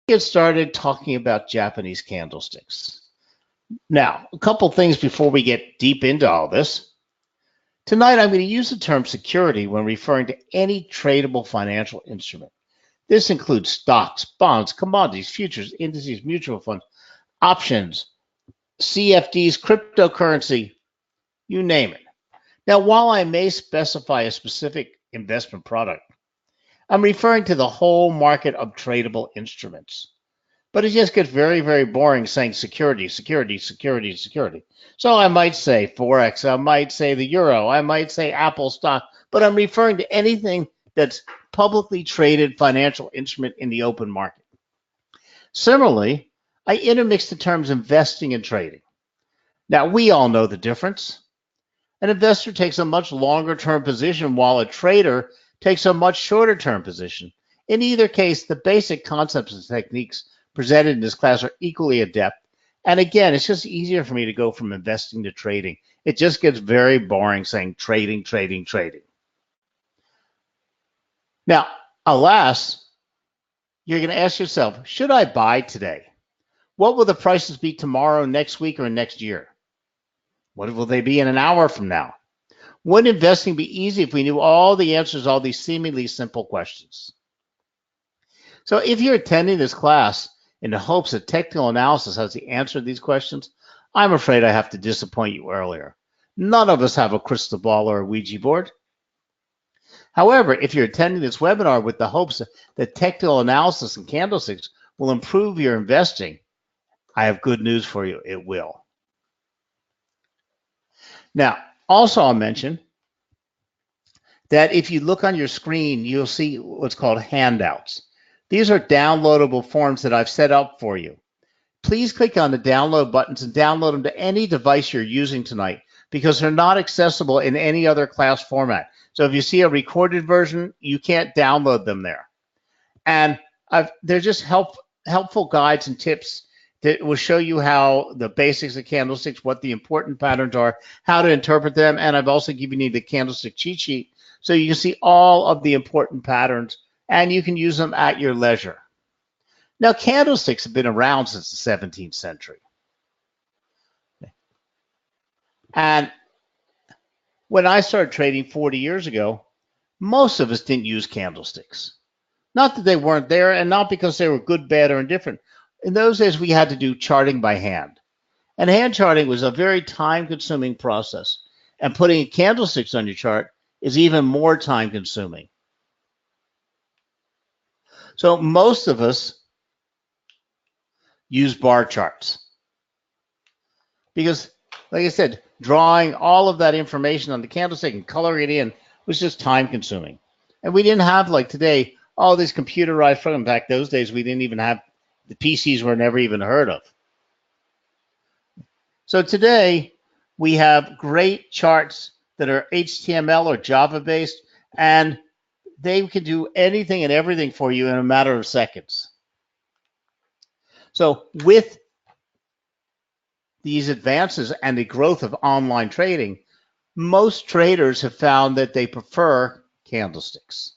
Get started talking about Japanese candlesticks. Now, a couple things before we get deep into all this. Tonight, I'm going to use the term security when referring to any tradable financial instrument. This includes stocks, bonds, commodities, futures, indices, mutual funds, options, CFDs, cryptocurrency, you name it. Now, while I may specify a specific investment product, I'm referring to the whole market of tradable instruments. But it just gets very, very boring saying security, security, security, security. So I might say Forex, I might say the euro, I might say Apple stock, but I'm referring to anything that's publicly traded financial instrument in the open market. Similarly, I intermix the terms investing and trading. Now, we all know the difference. An investor takes a much longer term position while a trader takes a much shorter term position. In either case, the basic concepts and techniques presented in this class are equally adept. And again, it's just easier for me to go from investing to trading. It just gets very boring saying trading, trading, trading. Now, alas, you're going to ask yourself, should I buy today? What will the prices be tomorrow, next week, or next year? What will they be in an hour from now? Wouldn't investing be easy if we knew all the answers to all these seemingly simple questions? So if you're attending this class in the hopes that technical analysis has the answer to these questions, I'm afraid I have to disappoint you earlier. None of us have a crystal ball or a Ouija board. However, if you're attending this webinar with the hopes that technical analysis and candlesticks will improve your investing, I have good news for you. It will. Now, also I'll mention that if you look on your screen, you'll see what's called handouts. These are downloadable forms that I've set up for you. Please click on the download buttons and download them to any device you're using tonight because they're not accessible in any other class format. So if you see a recorded version, you can't download them there. And they're just helpful guides and tips that will show you how the basics of candlesticks, what the important patterns are, how to interpret them. And I've also given you the candlestick cheat sheet so you can see all of the important patterns and you can use them at your leisure. Now, candlesticks have been around since the 17th century. And when I started trading 40 years ago, most of us didn't use candlesticks. Not that they weren't there and not because they were good, bad, or indifferent. In those days, we had to do charting by hand. And hand charting was a very time-consuming process. And putting candlesticks on your chart is even more time-consuming. So most of us use bar charts because, like I said, drawing all of that information on the candlestick and coloring it in was just time-consuming. And we didn't have, like today, all these computerized programs. Back those days, we didn't even have, the PCs were never even heard of. So today, we have great charts that are HTML or Java-based, and they can do anything and everything for you in a matter of seconds. So with these advances and the growth of online trading, most traders have found that they prefer candlesticks.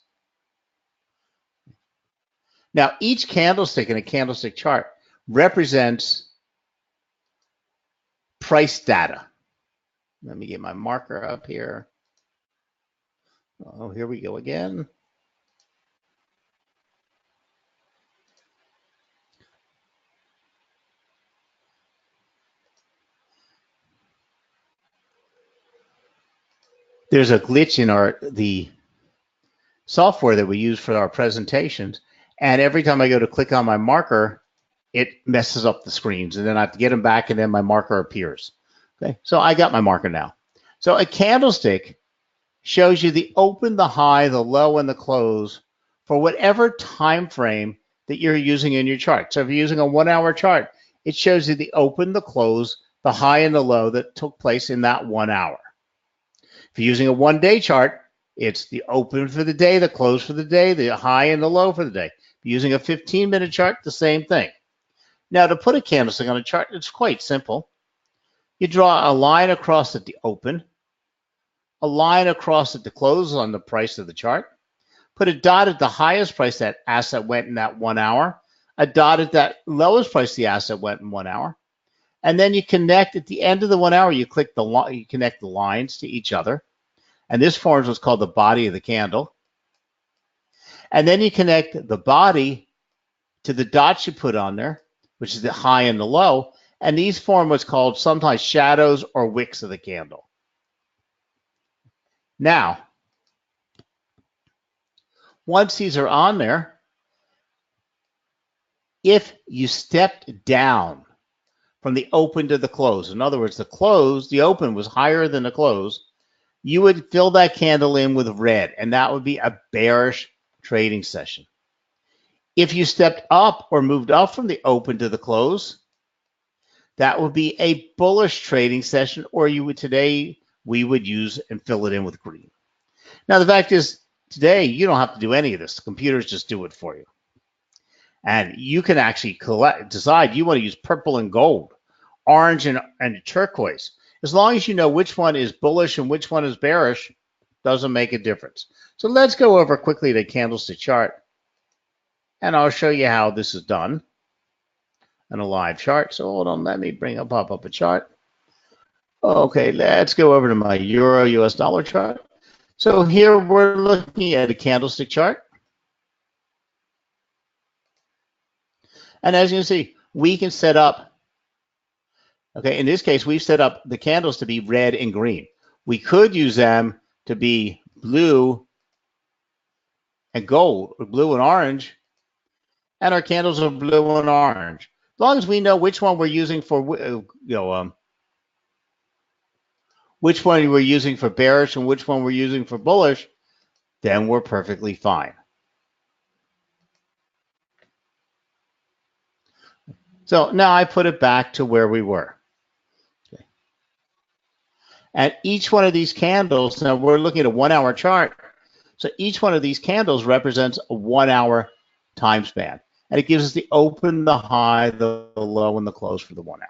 Now, each candlestick in a candlestick chart represents price data. Let me get my marker up here. Oh, here we go again. There's a glitch in the software that we use for our presentations, and every time I go to click on my marker, it messes up the screens, and then I have to get them back, and then my marker appears. Okay, so I got my marker now. So a candlestick shows you the open, the high, the low, and the close for whatever time frame that you're using in your chart. So if you're using a 1 hour chart, it shows you the open, the close, the high, and the low that took place in that 1 hour. If you're using a 1 day chart, it's the open for the day, the close for the day, the high and the low for the day. If you're using a 15-minute chart, the same thing. Now, to put a candlestick on a chart, it's quite simple. You draw a line across at the open, a line across at the close on the price of the chart, put a dot at the highest price that asset went in that 1 hour, a dot at that lowest price the asset went in 1 hour. And then you connect at the end of the 1 hour, you connect the lines to each other. And this forms what's called the body of the candle. And then you connect the body to the dots you put on there, which is the high and the low. And these form what's called sometimes shadows or wicks of the candle. Now, once these are on there, if you stepped down from the open to the close, in other words, the open was higher than the close, you would fill that candle in with red, and that would be a bearish trading session. If you stepped up or moved up from the open to the close, that would be a bullish trading session, or we would use and fill it in with green. Now, the fact is, today, you don't have to do any of this. The computers just do it for you. And you can actually decide you want to use purple and gold, orange and turquoise. As long as you know which one is bullish and which one is bearish, doesn't make a difference. So let's go over quickly the candlestick chart, and I'll show you how this is done in a live chart. So hold on, let me pop up a chart. Okay, let's go over to my Euro US dollar chart. So here we're looking at a candlestick chart. And as you can see, we can set up, okay, in this case, we've set up the candles to be red and green. We could use them to be blue and gold, or blue and orange, and our candles are blue and orange. As long as we know which one we're using for, which one we're using for bearish and which one we're using for bullish, then we're perfectly fine. So now I put it back to where we were. Okay. And each one of these candles, now we're looking at a 1 hour chart. So each one of these candles represents a 1 hour time span. And it gives us the open, the high, the low, and the close for the 1 hour.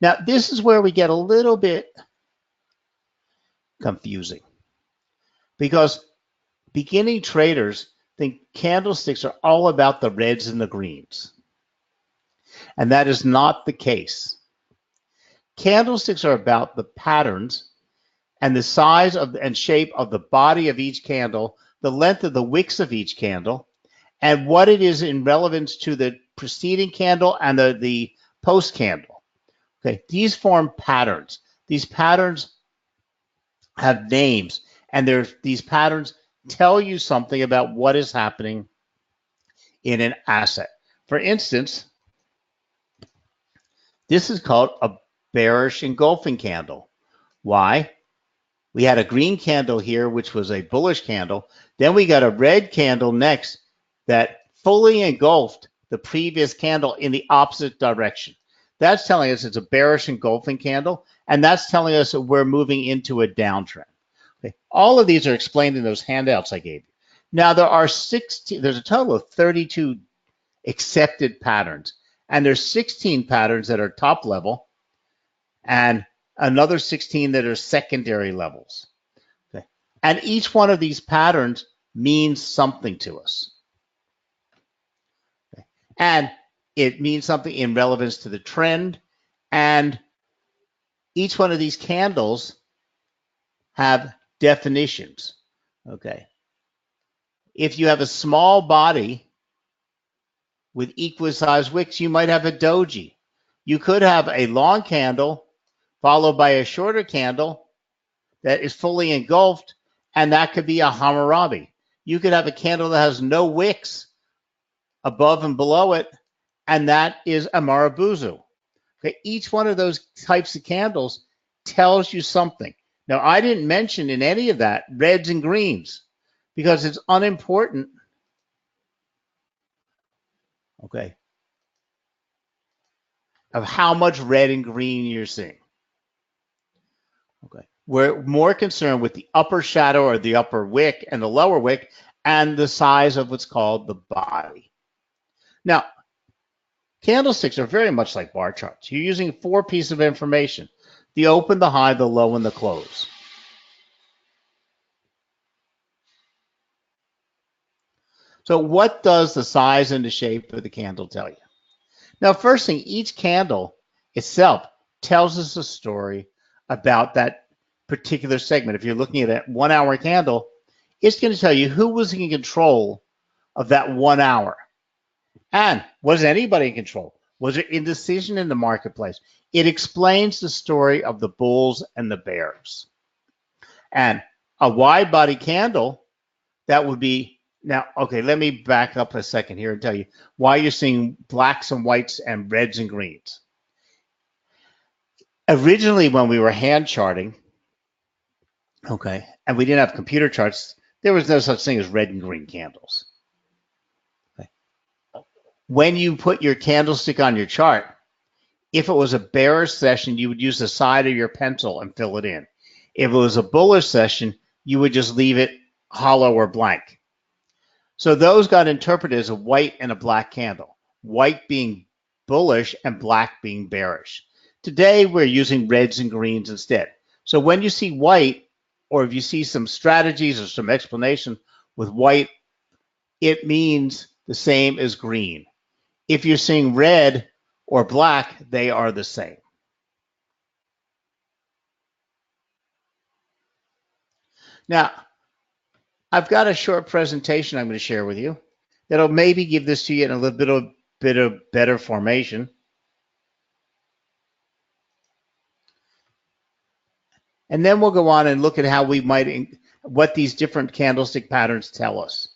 Now, this is where we get a little bit confusing, because beginning traders think candlesticks are all about the reds and the greens. And that is not the case. Candlesticks are about the patterns and the size of and shape of the body of each candle, the length of the wicks of each candle, and what it is in relevance to the preceding candle and the post candle. Okay, these form patterns. These patterns have names, and these patterns tell you something about what is happening in an asset. For instance, this is called a bearish engulfing candle. Why? We had a green candle here, which was a bullish candle. Then we got a red candle next that fully engulfed the previous candle in the opposite direction. That's telling us it's a bearish engulfing candle, and that's telling us that we're moving into a downtrend. Okay. All of these are explained in those handouts I gave you. Now, there's a total of 32 accepted patterns, and there's 16 patterns that are top level and another 16 that are secondary levels. Okay. And each one of these patterns means something to us. Okay. And it means something in relevance to the trend, and each one of these candles have definitions. Okay. If you have a small body with equal size wicks, you might have a doji. You could have a long candle followed by a shorter candle that is fully engulfed, and that could be a Hammurabi. You could have a candle that has no wicks above and below it, and that is a Marabuzu. Okay, each one of those types of candles tells you something. Now, I didn't mention in any of that reds and greens because it's unimportant. Okay, of how much red and green you're seeing. Okay, we're more concerned with the upper shadow or the upper wick and the lower wick and the size of what's called the body. Now, candlesticks are very much like bar charts. You're using 4 pieces of information: the open, the high, the low, and the close. So what does the size and the shape of the candle tell you? Now, first thing, each candle itself tells us a story about that particular segment. If you're looking at a 1 hour candle, it's going to tell you who was in control of that 1 hour. And was anybody in control? Was there indecision in the marketplace? It explains the story of the bulls and the bears. And a wide body candle, that would be now, okay, let me back up a second here and tell you why you're seeing blacks and whites and reds and greens. Originally, when we were hand charting, okay, and we didn't have computer charts, there was no such thing as red and green candles. Okay. When you put your candlestick on your chart, if it was a bearish session, you would use the side of your pencil and fill it in. If it was a bullish session, you would just leave it hollow or blank. So those got interpreted as a white and a black candle, white being bullish and black being bearish. Today, we're using reds and greens instead. So when you see white, or if you see some strategies or some explanation with white, it means the same as green. If you're seeing red or black, they are the same. Now, I've got a short presentation I'm going to share with you that'll maybe give this to you in a little bit of better formation. And then we'll go on and look at how we might, what these different candlestick patterns tell us.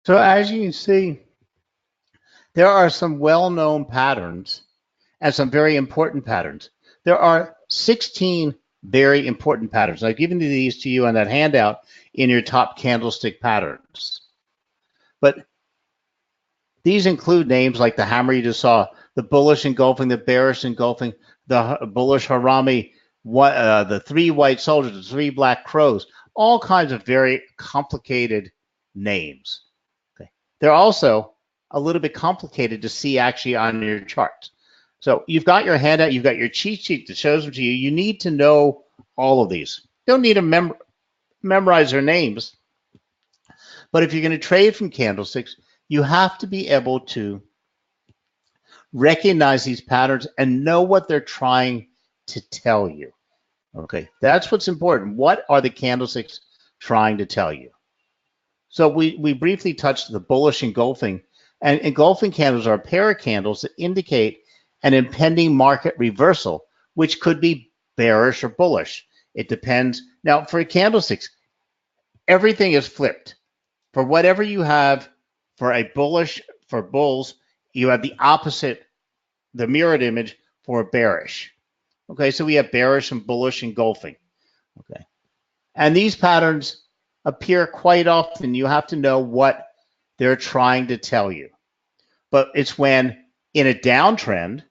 So as you can see, there are some well-known patterns and some very important patterns. There are 16 very important patterns. I've given these to you on that handout in your top candlestick patterns. But these include names like the hammer you just saw, the bullish engulfing, the bearish engulfing, the bullish harami, the three white soldiers, the three black crows, all kinds of very complicated names. Okay. They're also a little bit complicated to see actually on your chart. So you've got your handout, you've got your cheat sheet that shows them to you. You need to know all of these. You don't need to memorize their names. But if you're going to trade from candlesticks, you have to be able to recognize these patterns and know what they're trying to tell you. Okay, that's what's important. What are the candlesticks trying to tell you? So we briefly touched the bullish engulfing, and engulfing candles are a pair of candles that indicate an impending market reversal, which could be bearish or bullish. It depends. Now, for candlesticks, everything is flipped. For whatever you have for a bullish, for bulls, you have the opposite, the mirrored image for bearish. Okay, so we have bearish and bullish engulfing. Okay, and these patterns appear quite often. You have to know what they're trying to tell you. But it's when in a downtrend,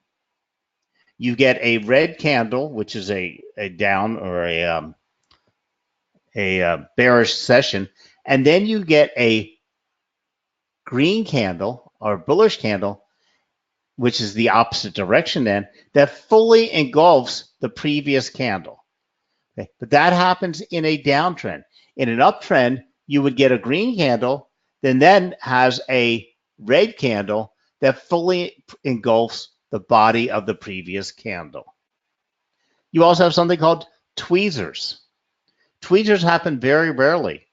you get a red candle, which is a down or a bearish session, and then you get a green candle or bullish candle, which is the opposite direction then, that fully engulfs the previous candle. Okay. But that happens in a downtrend. In an uptrend, you would get a green candle, then has a red candle that fully engulfs the body of the previous candle. You also have something called tweezers. Tweezers happen very rarely,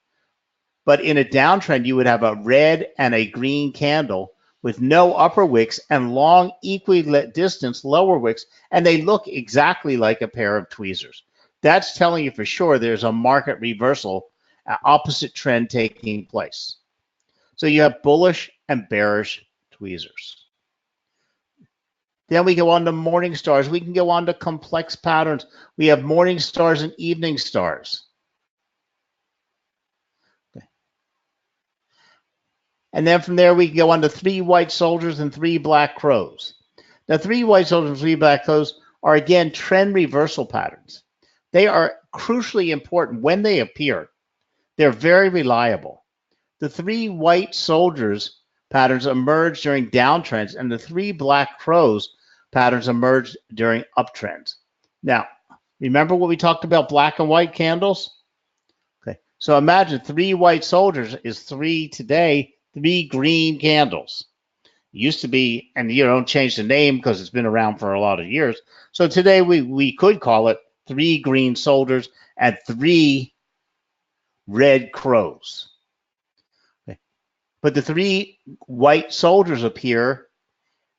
but in a downtrend, you would have a red and a green candle with no upper wicks and long equidistant lower wicks, and they look exactly like a pair of tweezers. That's telling you for sure there's a market reversal, opposite trend taking place. So you have bullish and bearish tweezers. Then we go on to morning stars. We can go on to complex patterns. We have morning stars and evening stars. Okay. And then from there, we can go on to three white soldiers and three black crows. Now, three white soldiers and three black crows are, again, trend reversal patterns. They are crucially important when they appear. They're very reliable. The three white soldiers patterns emerge during downtrends, and the three black crows patterns emerge during uptrends. Now, remember what we talked about black and white candles? Okay, so imagine three white soldiers is three today, three green candles. It used to be, and you don't change the name because it's been around for a lot of years. So today we could call it three green soldiers and three red crows. Okay. But the three white soldiers appear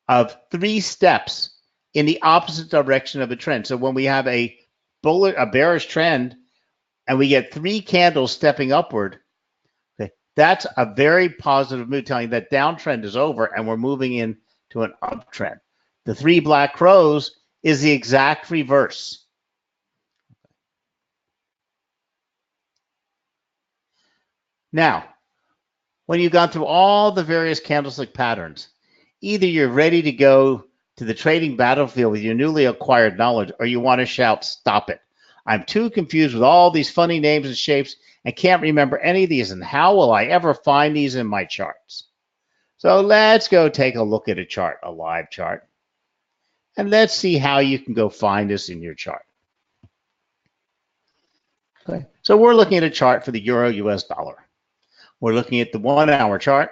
of three steps in the opposite direction of a trend. So when we have a bearish trend and we get three candles stepping upward, okay, that's a very positive mood telling you that downtrend is over and we're moving into an uptrend. The three black crows is the exact reverse. Now, when you've gone through all the various candlestick patterns, either you're ready to go to the trading battlefield with your newly acquired knowledge, or you want to shout, "Stop it. I'm too confused with all these funny names and shapes and can't remember any of these, and how will I ever find these in my charts?" So let's go take a look at a chart, a live chart, and let's see how you can go find this in your chart. Okay. So we're looking at a chart for the euro US dollar. We're looking at the 1 hour chart.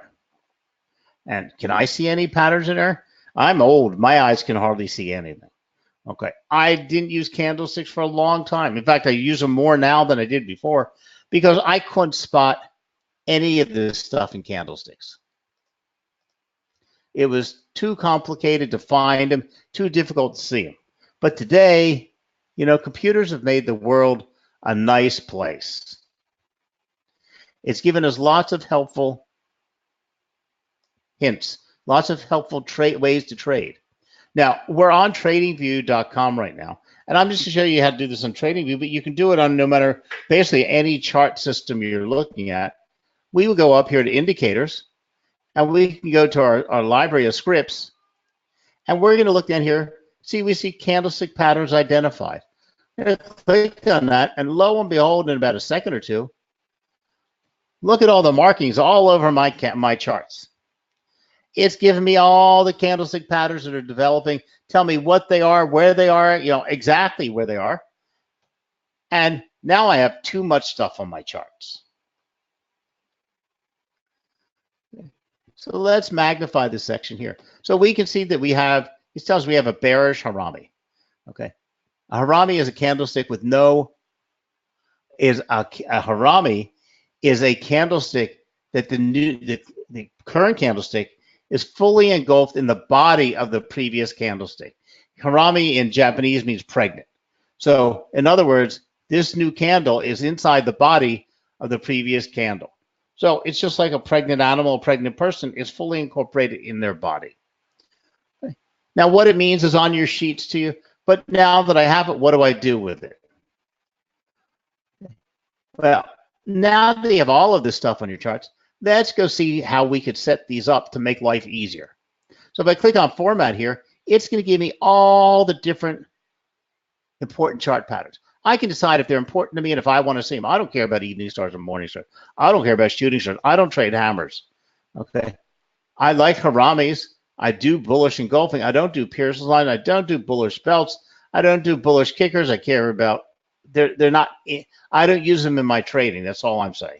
And can I see any patterns in there? I'm old. My eyes can hardly see anything. Okay. I didn't use candlesticks for a long time. In fact, I use them more now than I did before because I couldn't spot any of this stuff in candlesticks. It was too complicated to find them, too difficult to see them. But today, you know, computers have made the world a nice place. It's given us lots of helpful hints, lots of helpful trade ways to trade. Now, we're on tradingview.com right now, and I'm just to show you how to do this on TradingView, but you can do it on no matter basically any chart system you're looking at. We will go up here to indicators, and we can go to our library of scripts, and we're going to look down here. See, we see candlestick patterns identified. I'm going to click on that, and lo and behold, in about a second or two, look at all the markings all over my charts. It's giving me all the candlestick patterns that are developing. Tell me what they are, where they are, exactly where they are. And now I have too much stuff on my charts. So let's magnify this section here. So we can see that it tells us we have a bearish harami. Okay. A harami is a candlestick with a harami is a candlestick that the current candlestick is fully engulfed in the body of the previous candlestick. Harami in Japanese means pregnant. So in other words, this new candle is inside the body of the previous candle. So it's just like a pregnant animal, a pregnant person is fully incorporated in their body. Okay. Now what it means is on your sheets to you, but now that I have it, what do I do with it? Well, now that you have all of this stuff on your charts, let's go see how we could set these up to make life easier. So if I click on format here, it's going to give me all the different important chart patterns. I can decide if they're important to me and if I want to see them. I don't care about evening stars or morning stars. I don't care about shooting stars. I don't trade hammers. Okay. I like haramis. I do bullish engulfing. I don't do Pearson's line. I don't do bullish belts. I don't do bullish kickers. I care about they're not. I don't use them in my trading. That's all I'm saying.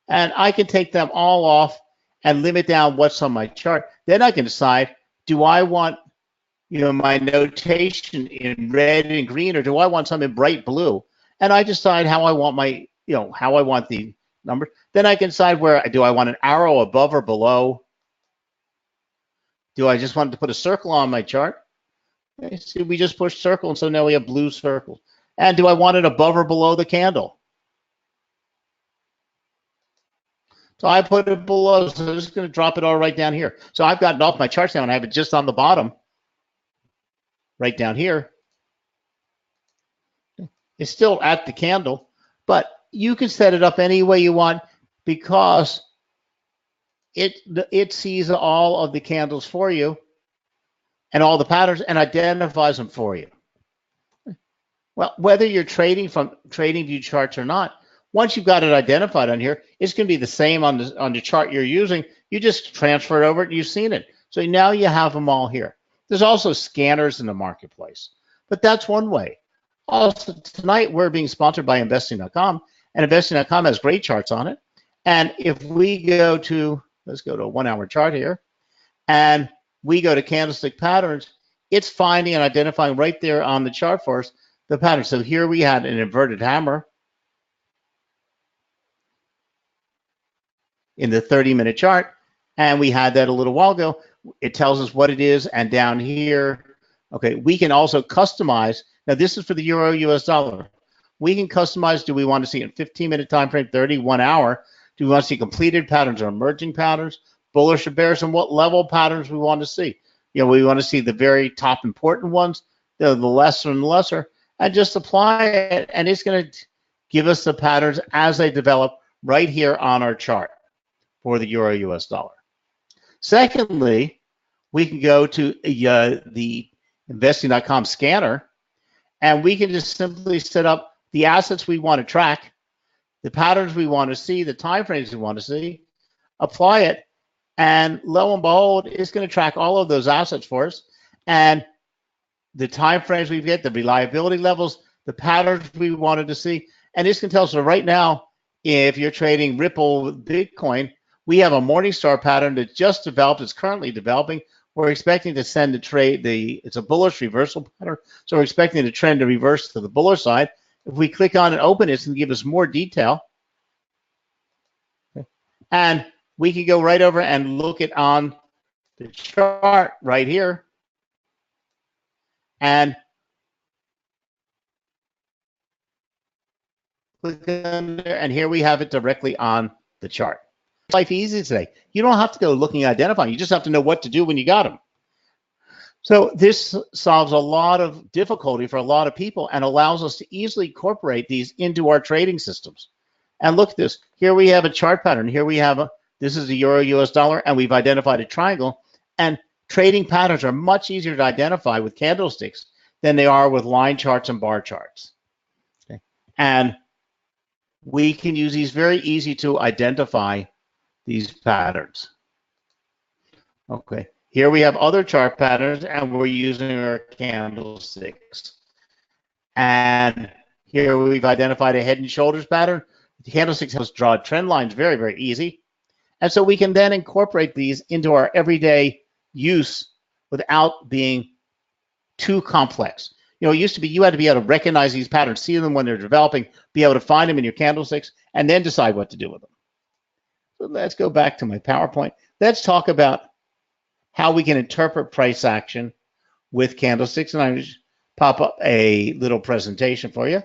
And I can take them all off and limit down what's on my chart. Then I can decide, do I want my notation in red and green, or do I want some in bright blue? And I decide how I want how I want the number. Then I can decide do I want an arrow above or below? Do I just want to put a circle on my chart? Okay, see, we just pushed circle, and so now we have blue circles. And do I want it above or below the candle? So I put it below, so I'm just going to drop it all right down here. So I've gotten off my charts now, and I have it just on the bottom, right down here. It's still at the candle, but you can set it up any way you want because it sees all of the candles for you and all the patterns and identifies them for you. Well, whether you're trading from TradingView charts or not, once you've got it identified on here, it's going to be the same on the chart you're using. You just transfer it over and you've seen it. So now you have them all here. There's also scanners in the marketplace, but that's one way. Also, tonight we're being sponsored by investing.com, and investing.com has great charts on it. And if we go to, let's go to a 1 hour chart here, and we go to candlestick patterns, it's finding and identifying right there on the chart for us the pattern. So here we had an inverted hammer in the 30-minute chart, and we had that a little while ago. It tells us what it is, and down here, okay, we can also customize. Now this is for the euro US dollar. We can customize, do we want to see in 15-minute time frame, 30, 1 hour? Do we want to see completed patterns or emerging patterns, bullish or bearish, and what level patterns we want to see? We want to see the very top important ones, the lesser and lesser, and just apply it, and it's going to give us the patterns as they develop right here on our chart for the euro US dollar. Secondly, we can go to the investing.com scanner, and we can just simply set up the assets we want to track, the patterns we want to see, the time frames we want to see, apply it, and lo and behold, it's going to track all of those assets for us, and the time frames we get, the reliability levels, the patterns we wanted to see, and it's going to tell us right now, if you're trading Ripple Bitcoin, we have a Morningstar pattern that just developed, it's currently developing. We're expecting to send the trade, it's a bullish reversal pattern, so we're expecting the trend to reverse to the bullish side. If we click on and open it, it's going to give us more detail. Okay. And we can go right over and look at on the chart right here. And click on there, and here we have it directly on the chart. life easy today. You don't have to go looking and identifying. You just have to know what to do when you got them. So this solves a lot of difficulty for a lot of people and allows us to easily incorporate these into our trading systems. And look at this. Here we have a chart pattern. Here we have this is the euro US dollar, and we've identified a triangle. And trading patterns are much easier to identify with candlesticks than they are with line charts and bar charts. Okay. And we can use these very easy to identify these patterns. Okay. Here we have other chart patterns, and we're using our candlesticks. And here we've identified a head and shoulders pattern. The candlesticks help us draw trend lines very, very easy. And so we can then incorporate these into our everyday use without being too complex. It used to be you had to be able to recognize these patterns, see them when they're developing, be able to find them in your candlesticks, and then decide what to do with them. So let's go back to my PowerPoint. Let's talk about how we can interpret price action with candlesticks. And I just pop up a little presentation for you.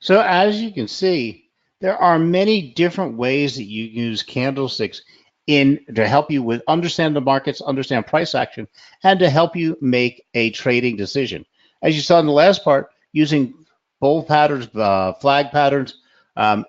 So as you can see, there are many different ways that you use candlesticks in to help you with understand the markets, understand price action, and to help you make a trading decision. As you saw in the last part, using bull patterns, flag patterns,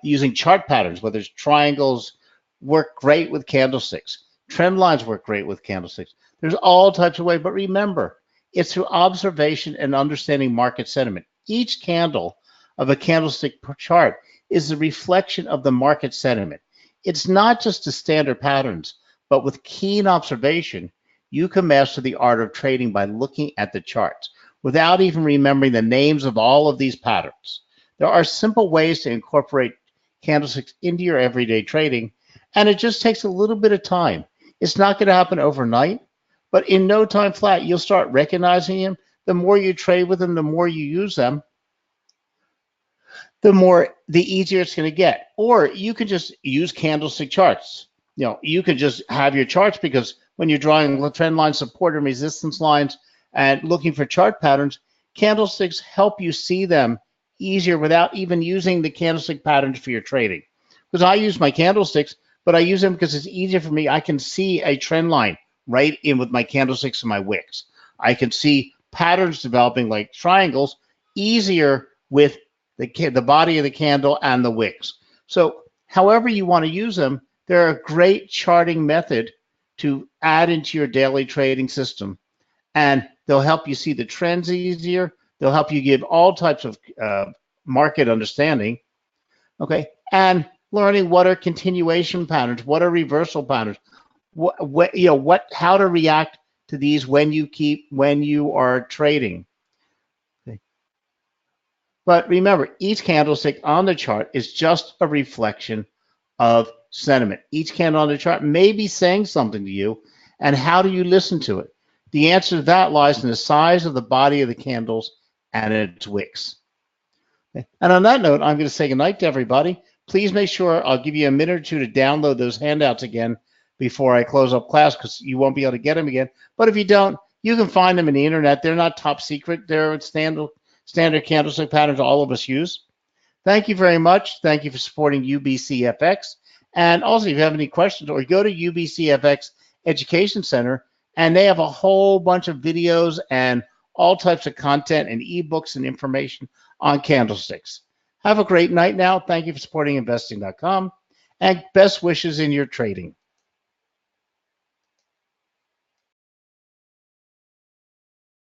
using chart patterns, whether it's triangles, work great with candlesticks. Trend lines work great with candlesticks. There's all types of ways, but remember, it's through observation and understanding market sentiment. Each candle of a candlestick chart is a reflection of the market sentiment. It's not just the standard patterns, but with keen observation, you can master the art of trading by looking at the charts without even remembering the names of all of these patterns. There are simple ways to incorporate candlesticks into your everyday trading, and it just takes a little bit of time. It's not going to happen overnight, but in no time flat, you'll start recognizing them. The more you trade with them, the more you use them, the easier it's going to get. Or you could just use candlestick charts. You could just have your charts, because when you're drawing trend line support and resistance lines and looking for chart patterns, candlesticks help you see them easier without even using the candlestick patterns for your trading. Because I use my candlesticks, but I use them because it's easier for me. I can see a trend line right in with my candlesticks and my wicks. I can see patterns developing like triangles easier with the body of the candle and the wicks. So however you want to use them, they're a great charting method to add into your daily trading system. And they'll help you see the trends easier. They'll help you give all types of market understanding. Okay. And learning what are continuation patterns, what are reversal patterns, how to react to these when you are trading. Okay. But remember, each candlestick on the chart is just a reflection of sentiment. Each candle on the chart may be saying something to you, and how do you listen to it? The answer to that lies in the size of the body of the candles and its wicks. Okay. And on that note, I'm going to say goodnight to everybody. Please make sure I'll give you a minute or two to download those handouts again before I close up class, because you won't be able to get them again. But if you don't, you can find them in the internet. They're not top secret. They're standard candlestick patterns all of us use. Thank you very much. Thank you for supporting UBCFX. And also, if you have any questions, or go to UBCFX Education Center, and they have a whole bunch of videos and all types of content and ebooks and information on candlesticks. Have a great night now. Thank you for supporting investing.com, and best wishes in your trading.